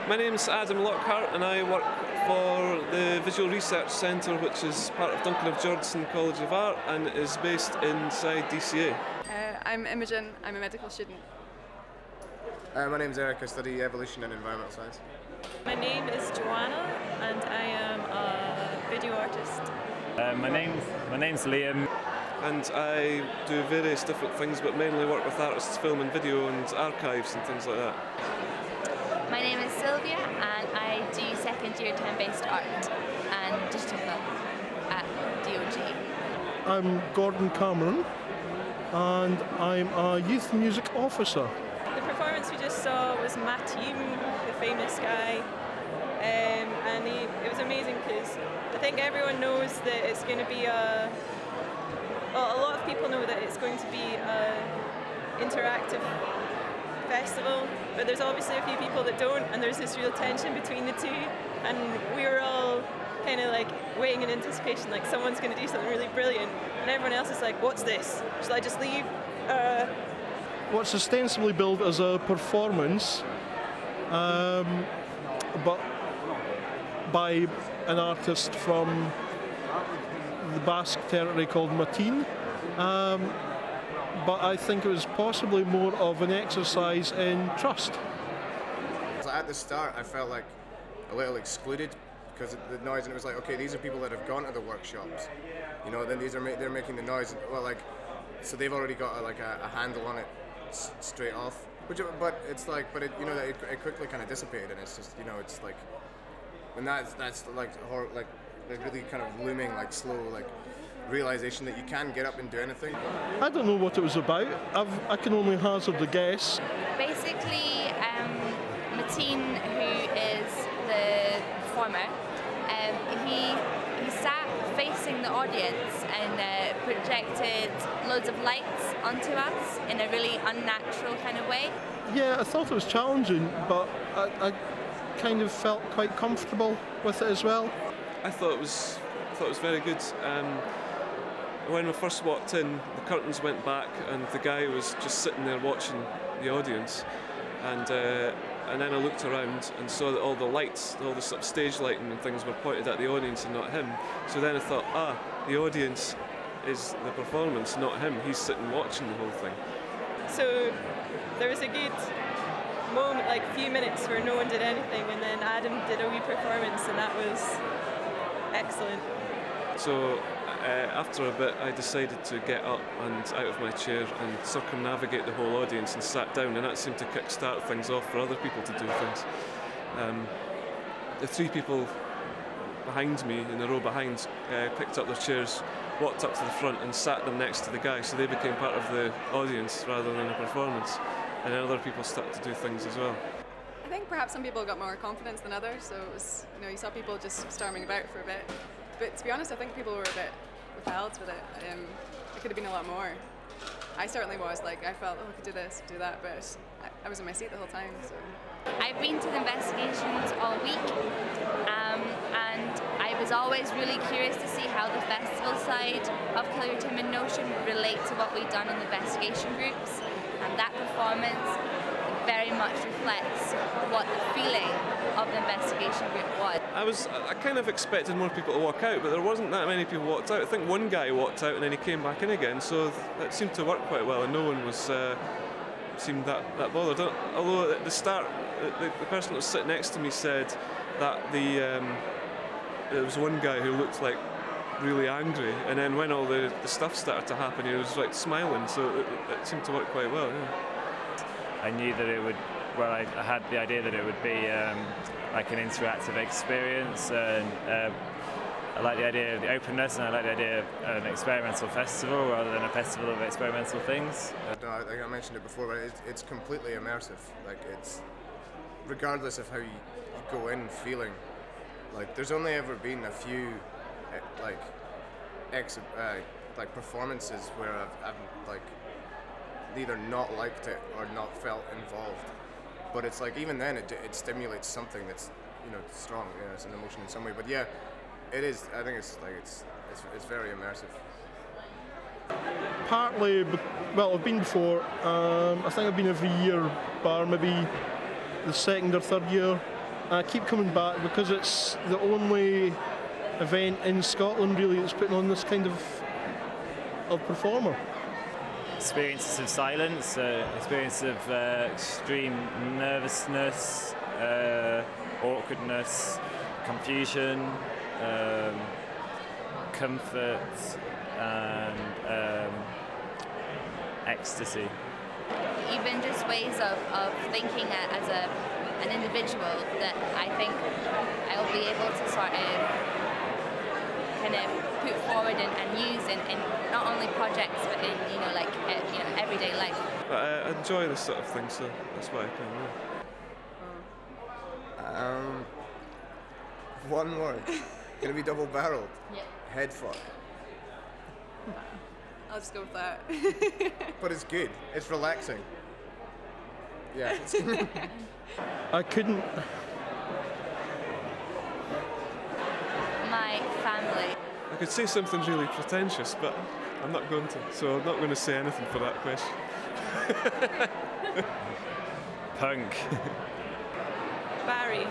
My name's Adam Lockhart and I work for the Visual Research Centre, which is part of Duncan of Georgeson College of Art and is based inside DCA. I'm Imogen, I'm a medical student. My name's Eric, I study evolution and environmental science. My name is Joanna and I am a video artist. My name's Liam. And I do various different things, but mainly work with artists, film and video and archives and things like that. My name is Sylvia and I do second year time-based art and digital film at DOG. I'm Gordon Cameron and I'm a youth music officer. The performance we just saw was Mattan, the famous guy, and it was amazing because I think everyone knows that it's going to be a lot of people know that it's going to be an interactive festival, but there's obviously a few people that don't, and there's this real tension between the two, and we were all kind of like waiting in anticipation, like someone's going to do something really brilliant, and everyone else is like, what's this? Should I just leave? What's ostensibly billed as a performance, but by an artist from the Basque territory called Mattan, but I think it was possibly more of an exercise in trust. So at the start I felt like a little excluded because of the noise, and it was like, okay, these are people that have gone to the workshops, you know, then they're making the noise, well, like, so they've already got a handle on it straight off, but it, you know, it quickly kind of dissipated, and it's just, you know, it's like, and that's like really kind of looming, like slow, like realization that you can get up and do anything. I don't know what it was about. I can only hazard a guess. Basically, Mattan, who is the performer, he sat facing the audience and projected loads of lights onto us in a really unnatural kind of way. Yeah, I thought it was challenging, but I kind of felt quite comfortable with it as well. I thought it was very good. When we first walked in, the curtains went back and the guy was just sitting there watching the audience, and then I looked around and saw that all the lights, all the sort of stage lighting and things were pointed at the audience and not him. So then I thought, the audience is the performance, not him. He's sitting watching the whole thing. So there was a good moment, like a few minutes where no one did anything, and then Adam did a wee performance, and that was excellent. So after a bit I decided to get up and out of my chair and circumnavigate the whole audience and sat down, and that seemed to kick-start things off for other people to do things. The three people behind me, in the row behind, picked up their chairs, walked up to the front and sat them next to the guy, so they became part of the audience rather than a performance, and then other people started to do things as well. I think perhaps some people got more confidence than others, so it was, you know, you saw people just storming about for a bit. But to be honest, I think people were a bit repelled with it. It could have been a lot more. I certainly was, like, I felt, I could do this, do that, but I was in my seat the whole time, so. I've been to the investigations all week, and I was always really curious to see how the festival side of Kill Your Timid Notion would relate to what we'd done in the investigation groups, and that performance very much reflects what the feeling of the investigation group was. I kind of expected more people to walk out, but there wasn't that many people walked out. I think one guy walked out and then he came back in again, so it seemed to work quite well, and no one was seemed that bothered. Although at the start, the person that was sitting next to me said that there was one guy who looked like really angry, and then when all the stuff started to happen, he was like smiling, so it seemed to work quite well. Yeah. I knew that it would, well, I had the idea that it would be like an interactive experience, and I like the idea of the openness, and I like the idea of an experimental festival rather than a festival of experimental things. No, like I mentioned it before, but it's completely immersive. Like, it's, regardless of how you go in feeling, like there's only ever been a few like performances where I've like either not liked it or not felt involved, but it's like even then it stimulates something that's, you know, strong. You know, it's an emotion in some way. But yeah, it is. I think it's like it's very immersive. Partly, well, I've been before. I think I've been every year, bar maybe the second or third year. I keep coming back because it's the only event in Scotland really that's putting on this kind of performer. Experiences of silence, experience of extreme nervousness, awkwardness, confusion, comfort, and ecstasy. Even just ways of thinking as an individual that I think I'll be able to sort of kind of put forward and use in not only projects but in like everyday life. But I enjoy this sort of thing, so that's why I come. One word. Gonna be double-barreled. Yeah. Head fuck. I'll just go with that. But it's good. It's relaxing. Yeah. I couldn't. My family. I could say something really pretentious, but I'm not going to, so I'm not going to say anything for that question. Punk. Barry.